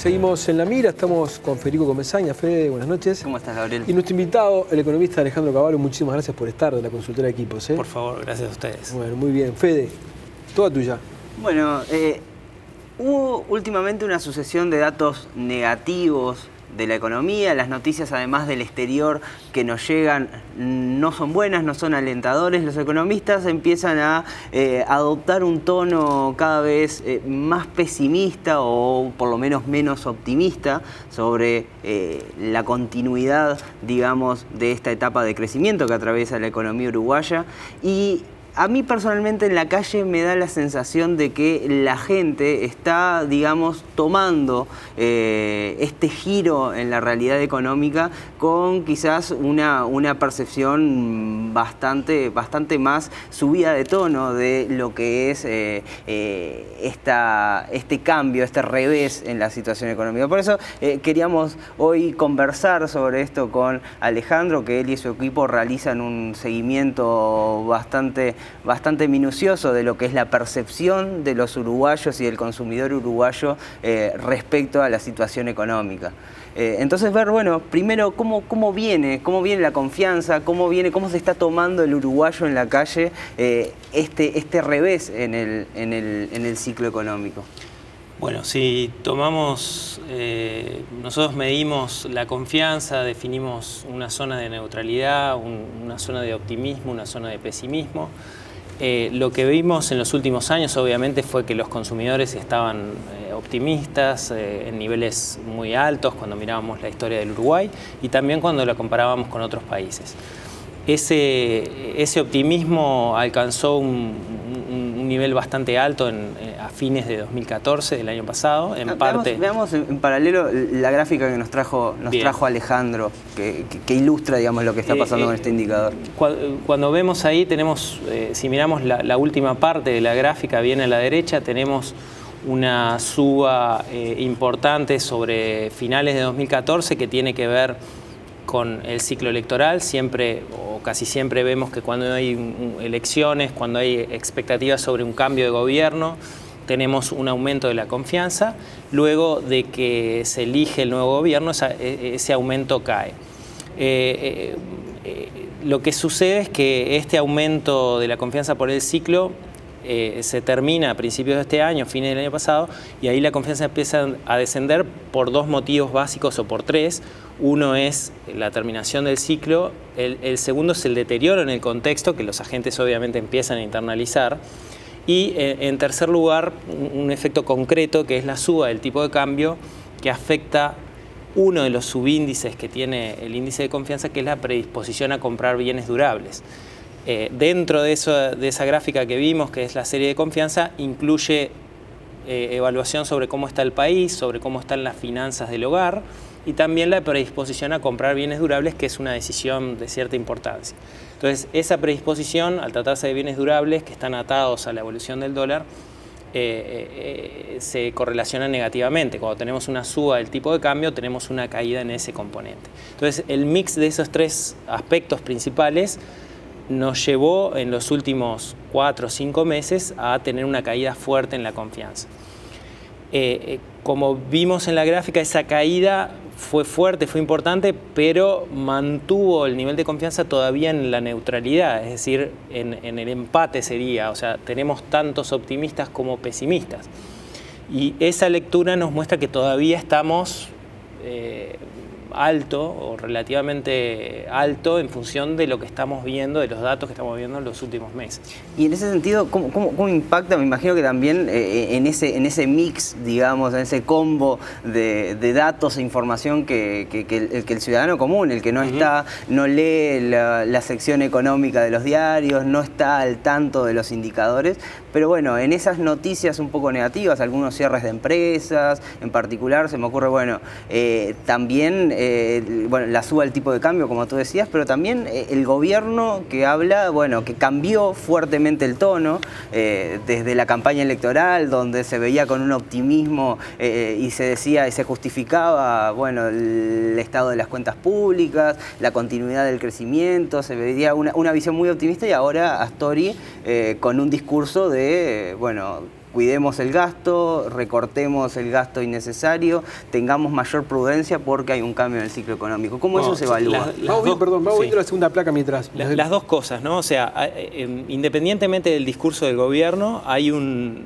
Seguimos en La Mira, estamos con Federico Comesaña. Fede, buenas noches. ¿Cómo estás, Gabriel? Y nuestro invitado, el economista Alejandro Cavallo, muchísimas gracias por estar, de la consultora de equipos. Por favor, gracias a ustedes. Bueno, muy bien. Fede, toda tuya. Bueno, hubo últimamente una sucesión de datos negativos de la economía. Las noticias, además del exterior que nos llegan, no son buenas, no son alentadores. Los economistas empiezan a adoptar un tono cada vez más pesimista o por lo menos menos optimista sobre la continuidad, digamos, de esta etapa de crecimiento que atraviesa la economía uruguaya. Y a mí personalmente en la calle me da la sensación de que la gente está, digamos, tomando este giro en la realidad económica con quizás una percepción bastante más subida de tono de lo que es este cambio, este revés en la situación económica. Por eso queríamos hoy conversar sobre esto con Alejandro, que él y su equipo realizan un seguimiento bastante minucioso de lo que es la percepción de los uruguayos y del consumidor uruguayo respecto a la situación económica. Entonces ver, bueno, primero cómo viene la confianza, cómo se está tomando el uruguayo en la calle este revés en el ciclo económico. Bueno, si tomamos, nosotros medimos la confianza, definimos una zona de neutralidad, una zona de optimismo, una zona de pesimismo. Lo que vimos en los últimos años obviamente fue que los consumidores estaban optimistas en niveles muy altos cuando mirábamos la historia del Uruguay y también cuando la comparábamos con otros países. Ese optimismo alcanzó un nivel bastante alto a fines de 2014, del año pasado. Veamos en paralelo la gráfica que nos trajo Alejandro, que ilustra, digamos, lo que está pasando con este indicador. Cuando vemos ahí, tenemos, si miramos la última parte de la gráfica, bien a la derecha, tenemos una suba importante sobre finales de 2014 que tiene que ver con el ciclo electoral. Siempre o casi siempre vemos que cuando hay elecciones, cuando hay expectativas sobre un cambio de gobierno, tenemos un aumento de la confianza. Luego de que se elige el nuevo gobierno, ese aumento cae. Lo que sucede es que este aumento de la confianza por el ciclo se termina a principios de este año, fines del año pasado, y ahí la confianza empieza a descender por dos motivos básicos o por tres. Uno es la terminación del ciclo, el segundo es el deterioro en el contexto, que los agentes obviamente empiezan a internalizar, y en tercer lugar un efecto concreto que es la suba del tipo de cambio que afecta uno de los subíndices que tiene el índice de confianza, que es la predisposición a comprar bienes durables. Dentro de esa gráfica que vimos, que es la serie de confianza, incluye evaluación sobre cómo está el país, sobre cómo están las finanzas del hogar y también la predisposición a comprar bienes durables, que es una decisión de cierta importancia. Entonces, esa predisposición, al tratarse de bienes durables que están atados a la evolución del dólar, se correlaciona negativamente. Cuando tenemos una suba del tipo de cambio, tenemos una caída en ese componente. Entonces, el mix de esos tres aspectos principales nos llevó en los últimos 4 o 5 meses a tener una caída fuerte en la confianza. Como vimos en la gráfica, esa caída fue fuerte, fue importante, pero mantuvo el nivel de confianza todavía en la neutralidad, es decir, en el empate sería, o sea, tenemos tantos optimistas como pesimistas. Y esa lectura nos muestra que todavía estamos alto o relativamente alto en función de lo que estamos viendo, de los datos que estamos viendo en los últimos meses. Y en ese sentido, ¿cómo impacta? Me imagino que también en ese mix, digamos, en ese combo de datos e información que el ciudadano común, el que no está, no lee la sección económica de los diarios, no está al tanto de los indicadores, pero bueno, en esas noticias un poco negativas, algunos cierres de empresas, en particular se me ocurre, bueno, también bueno, la suba del tipo de cambio, como tú decías, pero también el gobierno que habla, bueno, que cambió fuertemente el tono desde la campaña electoral, donde se veía con un optimismo y se decía y se justificaba, bueno, el estado de las cuentas públicas, la continuidad del crecimiento, se veía una visión muy optimista, y ahora Astori con un discurso de, bueno, cuidemos el gasto, recortemos el gasto innecesario, tengamos mayor prudencia porque hay un cambio en el ciclo económico. ¿Cómo eso se evalúa? Vamos viendo la segunda placa mientras. Las dos cosas, ¿no? O sea, independientemente del discurso del gobierno, hay un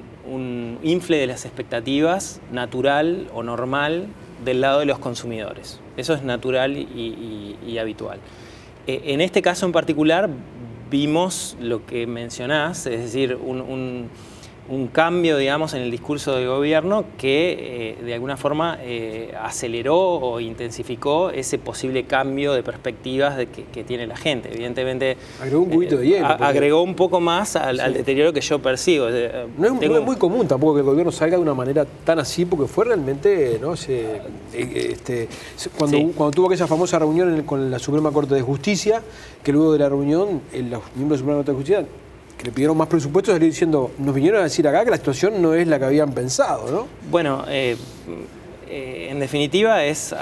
infle de las expectativas natural o normal del lado de los consumidores. Eso es natural y habitual. En este caso en particular vimos lo que mencionás, es decir, un cambio, digamos, en el discurso del gobierno que de alguna forma aceleró o intensificó ese posible cambio de perspectivas que tiene la gente. Evidentemente agregó un cubito de hielo. Agregó un poco más al deterioro que yo percibo. No es muy común tampoco que el gobierno salga de una manera tan así, porque fue realmente, ¿no? Cuando tuvo aquella famosa reunión con la Suprema Corte de Justicia, que luego de la reunión los miembros de la Suprema Corte de Justicia, que le pidieron más presupuestos, salieron diciendo, nos vinieron a decir acá que la situación no es la que habían pensado, ¿no? Bueno, en definitiva es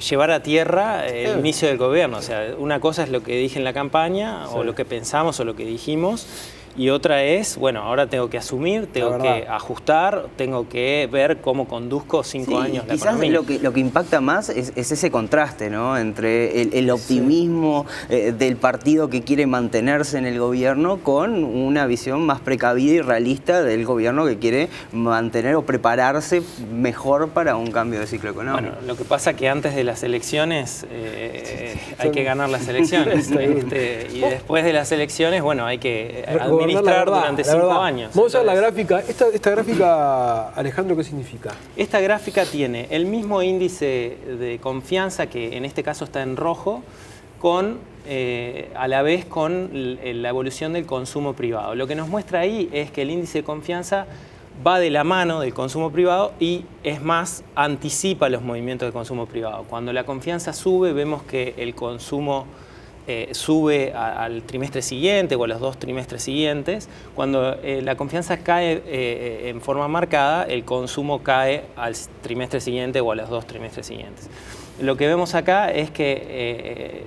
llevar a tierra el inicio del gobierno. O sea, una cosa es lo que dije en la campaña, o lo que pensamos o lo que dijimos, y otra es, bueno, ahora tengo que asumir, tengo que ajustar, tengo que ver cómo conduzco 5 años la economía. Quizás lo que impacta más es ese contraste, ¿no? Entre el optimismo del partido que quiere mantenerse en el gobierno con una visión más precavida y realista del gobierno que quiere mantener o prepararse mejor para un cambio de ciclo económico. Bueno, lo que pasa es que antes de las elecciones hay que ganar las elecciones. Y después de las elecciones, bueno, hay que administrar durante 5 años. Vamos a ver la gráfica. Esta gráfica, Alejandro, ¿qué significa? Esta gráfica tiene el mismo índice de confianza, que en este caso está en rojo, a la vez con la evolución del consumo privado. Lo que nos muestra ahí es que el índice de confianza va de la mano del consumo privado y, es más, anticipa los movimientos del consumo privado. Cuando la confianza sube, vemos que el consumo sube al trimestre siguiente o a los 2 trimestres siguientes. Cuando la confianza cae en forma marcada, el consumo cae al trimestre siguiente o a los 2 trimestres siguientes. Lo que vemos acá es que,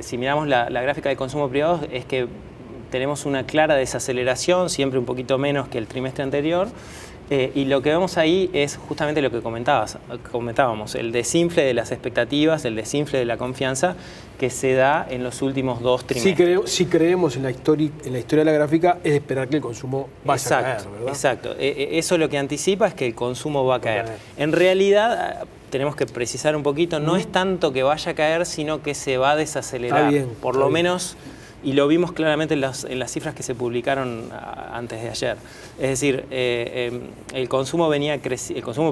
si miramos la gráfica del consumo privado, es que tenemos una clara desaceleración, siempre un poquito menos que el trimestre anterior. Y lo que vemos ahí es justamente lo que comentábamos, el desinfle de las expectativas, el desinfle de la confianza que se da en los últimos 2 trimestres. Si creemos en la historia de la gráfica, es esperar que el consumo vaya a caer, ¿verdad? Exacto. Eso lo que anticipa es que el consumo va a caer. En realidad, tenemos que precisar un poquito, no es tanto que vaya a caer, sino que se va a desacelerar. Por lo menos. Y lo vimos claramente en las cifras que se publicaron antes de ayer. Es decir, el consumo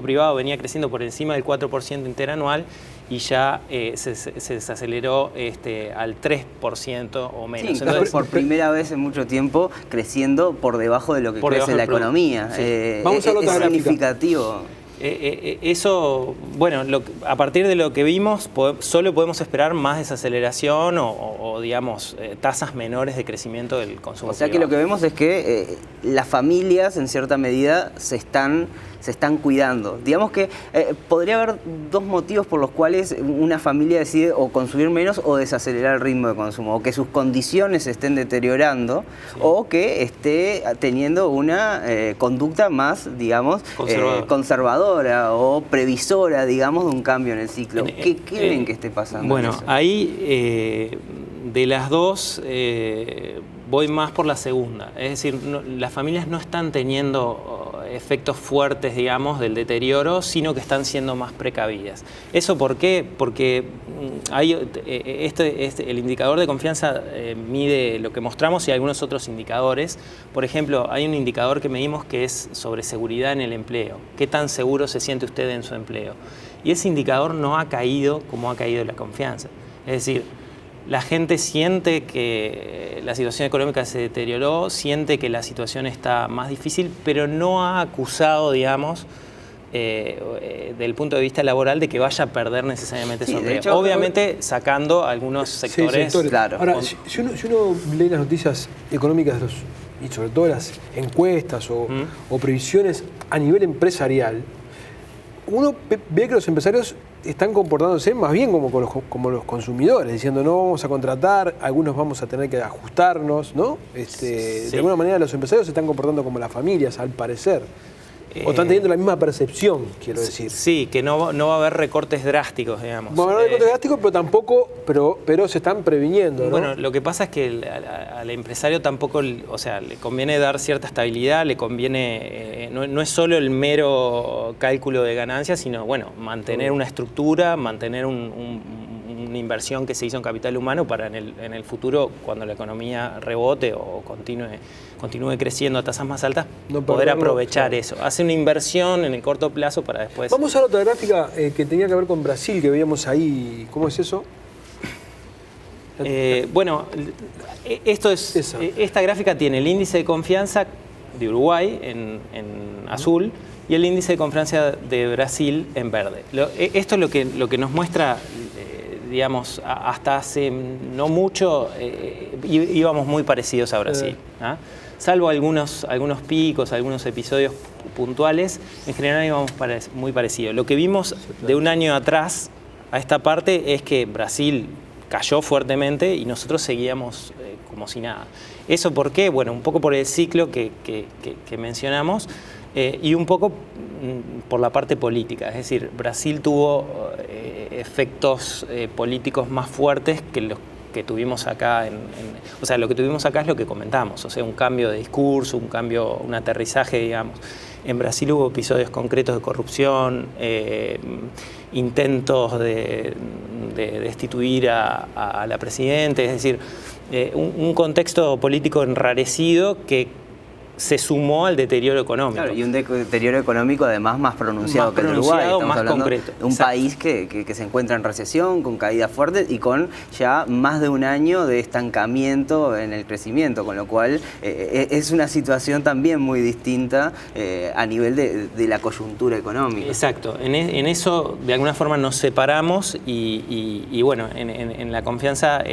privado venía creciendo por encima del 4% interanual y ya se desaceleró al 3% o menos. Sí, entonces, por primera vez en mucho tiempo creciendo por debajo de lo que crece la economía. Sí. Vamos a la otra gráfica. Significativo. Eso, bueno, a partir de lo que vimos, solo podemos esperar más desaceleración o digamos, tasas menores de crecimiento del consumo privado. Que lo que vemos es que las familias, en cierta medida, se están cuidando. Digamos que podría haber 2 motivos por los cuales una familia decide o consumir menos o desacelerar el ritmo de consumo, o que sus condiciones se estén deteriorando, o que esté teniendo una conducta más, digamos, conservadora o previsora, digamos, de un cambio en el ciclo. ¿Qué creen que esté pasando? Bueno, ahí de las dos voy más por la segunda. Es decir, las familias no están teniendo efectos fuertes, digamos, del deterioro, sino que están siendo más precavidas. ¿Eso por qué? Porque el indicador de confianza mide lo que mostramos y algunos otros indicadores. Por ejemplo, hay un indicador que medimos que es sobre seguridad en el empleo. ¿Qué tan seguro se siente usted en su empleo? Y ese indicador no ha caído como ha caído la confianza. Es decir, la gente siente que la situación económica se deterioró, siente que la situación está más difícil, pero no ha acusado, digamos, del punto de vista laboral, de que vaya a perder necesariamente su empleo. Hecho, obviamente sacando algunos sectores. Claro. Ahora, si uno lee las noticias económicas y sobre todo las encuestas o previsiones a nivel empresarial, uno ve que los empresarios están comportándose más bien como los consumidores, diciendo no vamos a contratar, algunos vamos a tener que ajustarnos, ¿no? Sí. De alguna manera los empresarios se están comportando como las familias, al parecer. O están teniendo la misma percepción, quiero decir. Sí, que no va a haber recortes drásticos, digamos. Va a haber recortes drásticos, pero tampoco, pero se están previniendo, ¿no? Bueno, lo que pasa es que al empresario tampoco, o sea, le conviene dar cierta estabilidad, le conviene, no es solo el mero cálculo de ganancias, sino, bueno, mantener una estructura, mantener una inversión que se hizo en capital humano para en el futuro, cuando la economía rebote o continúe creciendo a tasas más altas, poder aprovechar eso. Hace una inversión en el corto plazo para después... Vamos a la otra gráfica que tenía que ver con Brasil, que veíamos ahí. ¿Cómo es eso? Bueno, esta gráfica tiene el índice de confianza de Uruguay en azul y el índice de confianza de Brasil en verde. Esto es lo que nos muestra, digamos, hasta hace no mucho íbamos muy parecidos a Brasil. ¿Ah? Salvo algunos picos, algunos episodios puntuales, en general íbamos muy parecidos. Lo que vimos de un año atrás a esta parte es que Brasil cayó fuertemente y nosotros seguíamos como si nada. ¿Eso por qué? Bueno, un poco por el ciclo que mencionamos y un poco por la parte política. Es decir, Brasil tuvo efectos políticos más fuertes que los que tuvimos acá. O sea, lo que tuvimos acá es lo que comentamos, o sea, un cambio de discurso, un aterrizaje, digamos. En Brasil hubo episodios concretos de corrupción, intentos de destituir a la presidenta, es decir, un contexto político enrarecido que se sumó al deterioro económico. Claro, y un deterioro económico además más pronunciado que en Uruguay. Estamos más hablando concreto. de un país que se encuentra en recesión, con caídas fuertes y con ya más de un año de estancamiento en el crecimiento, con lo cual es una situación también muy distinta a nivel de la coyuntura económica. Exacto, en eso de alguna forma nos separamos y bueno, en la confianza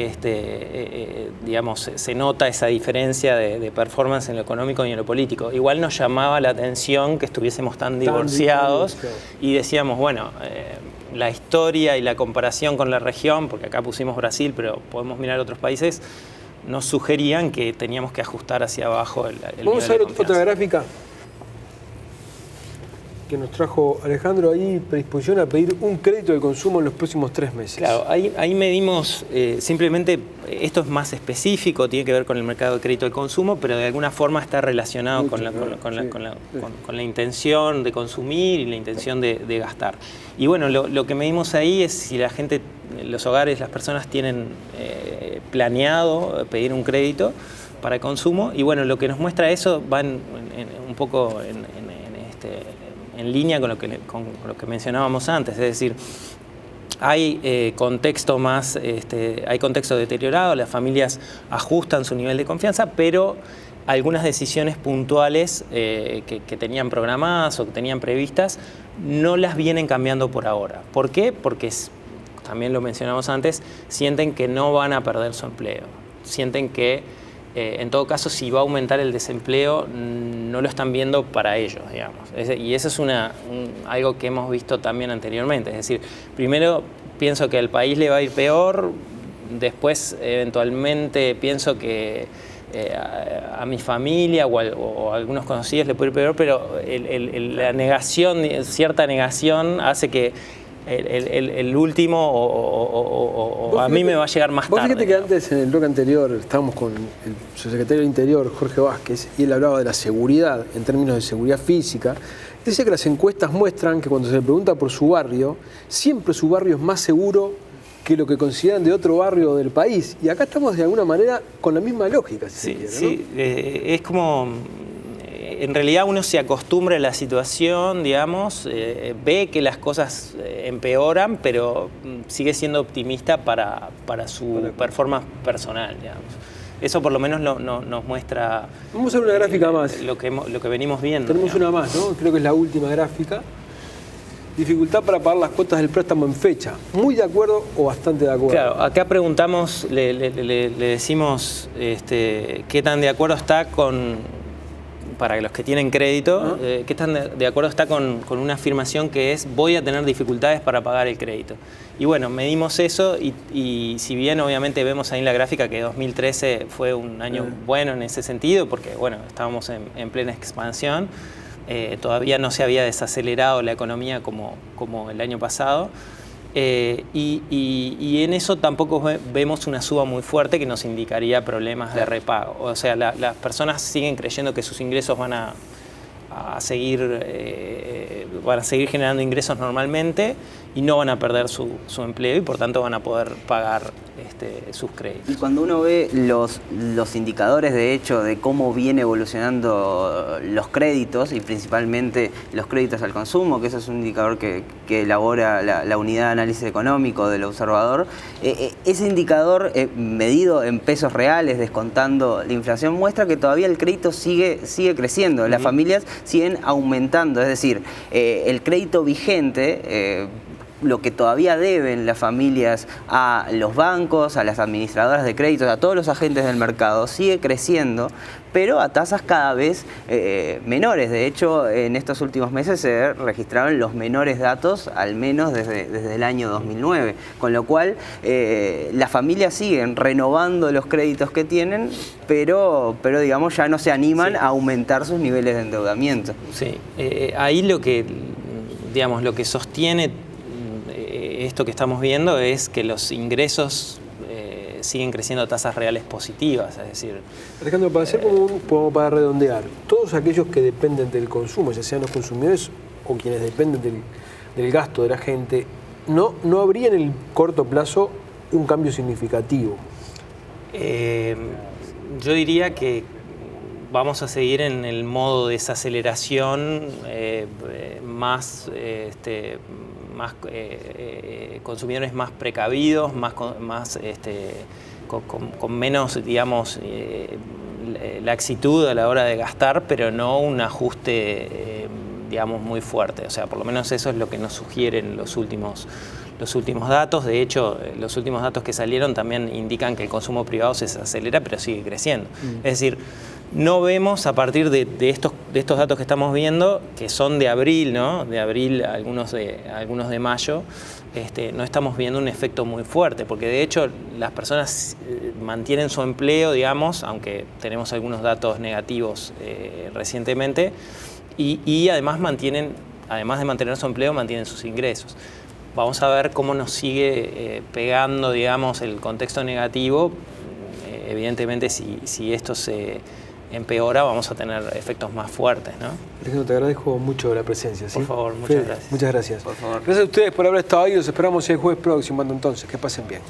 digamos, se nota esa diferencia de performance en lo económico y en lo político. Igual nos llamaba la atención que estuviésemos tan divorciados y decíamos, bueno, la historia y la comparación con la región, porque acá pusimos Brasil, pero podemos mirar otros países, nos sugerían que teníamos que ajustar hacia abajo el Vamos nivel a ver otra gráfica que nos trajo Alejandro, ahí predisposición a pedir un crédito de consumo en los próximos 3 meses. Claro, ahí medimos simplemente, esto es más específico, tiene que ver con el mercado de crédito de consumo, pero de alguna forma está relacionado con la intención de consumir y la intención de gastar. Y bueno, lo que medimos ahí es si la gente, los hogares, las personas tienen planeado pedir un crédito para consumo, y bueno, lo que nos muestra eso va un poco en línea con lo que mencionábamos antes, es decir, hay contexto hay contexto deteriorado, las familias ajustan su nivel de confianza, pero algunas decisiones puntuales que tenían programadas o que tenían previstas no las vienen cambiando por ahora. ¿Por qué? Porque, también lo mencionamos antes, sienten que no van a perder su empleo, sienten que en todo caso, si va a aumentar el desempleo, no lo están viendo para ellos, digamos. Y eso es algo que hemos visto también anteriormente. Es decir, primero pienso que al país le va a ir peor, después eventualmente pienso que a mi familia o a algunos conocidos le puede ir peor, pero la negación, cierta negación hace que el último o a mí me va a llegar más tarde. Vos fíjate que antes, en el bloque anterior, estábamos con el subsecretario del Interior, Jorge Vázquez, y él hablaba de la seguridad, en términos de seguridad física. Dice que las encuestas muestran que cuando se le pregunta por su barrio, siempre su barrio es más seguro que lo que consideran de otro barrio del país. Y acá estamos de alguna manera con la misma lógica, si se quiere, ¿no? Sí, es como... En realidad uno se acostumbra a la situación, digamos, ve que las cosas empeoran, pero sigue siendo optimista para su performance personal, digamos. Eso por lo menos nos muestra... Vamos a ver una gráfica más. Lo que venimos viendo. Tenemos una más, ¿no? Creo que es la última gráfica. Dificultad para pagar las cuotas del préstamo en fecha. ¿Muy de acuerdo o bastante de acuerdo? Claro, acá preguntamos, le decimos qué tan de acuerdo está con para los que tienen crédito, que están de acuerdo está con una afirmación que es voy a tener dificultades para pagar el crédito. Y bueno, medimos eso y si bien obviamente vemos ahí en la gráfica que 2013 fue un año bueno en ese sentido, porque bueno, estábamos en plena expansión, todavía no se había desacelerado la economía como el año pasado. Y en eso tampoco vemos una suba muy fuerte que nos indicaría problemas de repago. O sea, las personas siguen creyendo que sus ingresos van a seguir generando ingresos normalmente y no van a perder su empleo y por tanto van a poder pagar sus créditos. Y cuando uno ve los indicadores de hecho de cómo viene evolucionando los créditos y principalmente los créditos al consumo, que ese es un indicador que elabora la unidad de análisis económico del observador, ese indicador medido en pesos reales, descontando la inflación, muestra que todavía el crédito sigue creciendo, las familias siguen aumentando, es decir, el crédito vigente, lo que todavía deben las familias a los bancos, a las administradoras de créditos, a todos los agentes del mercado, sigue creciendo, pero a tasas cada vez menores. De hecho, en estos últimos meses se registraron los menores datos, al menos desde el año 2009, con lo cual las familias siguen renovando los créditos que tienen, pero digamos ya no se animan a aumentar sus niveles de endeudamiento. Sí, ahí lo que sostiene esto que estamos viendo es que los ingresos siguen creciendo a tasas reales positivas, es decir... Alejandro, para hacer para redondear, todos aquellos que dependen del consumo, ya sean los consumidores o quienes dependen del gasto de la gente, no habría en el corto plazo un cambio significativo. Yo diría que vamos a seguir en el modo de desaceleración más consumidores más precavidos, con menos, digamos, laxitud a la hora de gastar, pero no un ajuste, digamos, muy fuerte. O sea, por lo menos eso es lo que nos sugieren los últimos datos. De hecho, los últimos datos que salieron también indican que el consumo privado se desacelera, pero sigue creciendo. Es decir, no vemos a partir de estos datos que estamos viendo, que son de abril, ¿no? De abril, algunos de mayo, no estamos viendo un efecto muy fuerte, porque de hecho las personas mantienen su empleo, digamos, aunque tenemos algunos datos negativos recientemente, y además de mantener su empleo, mantienen sus ingresos. Vamos a ver cómo nos sigue pegando, digamos, el contexto negativo. Evidentemente, si esto se empeora, vamos a tener efectos más fuertes, ¿no? Alejandro, te agradezco mucho la presencia. ¿Sí? Por favor, muchas gracias. Muchas gracias. Por favor. Gracias a ustedes por haber estado ahí. Los esperamos el jueves próximo. Entonces, que pasen bien.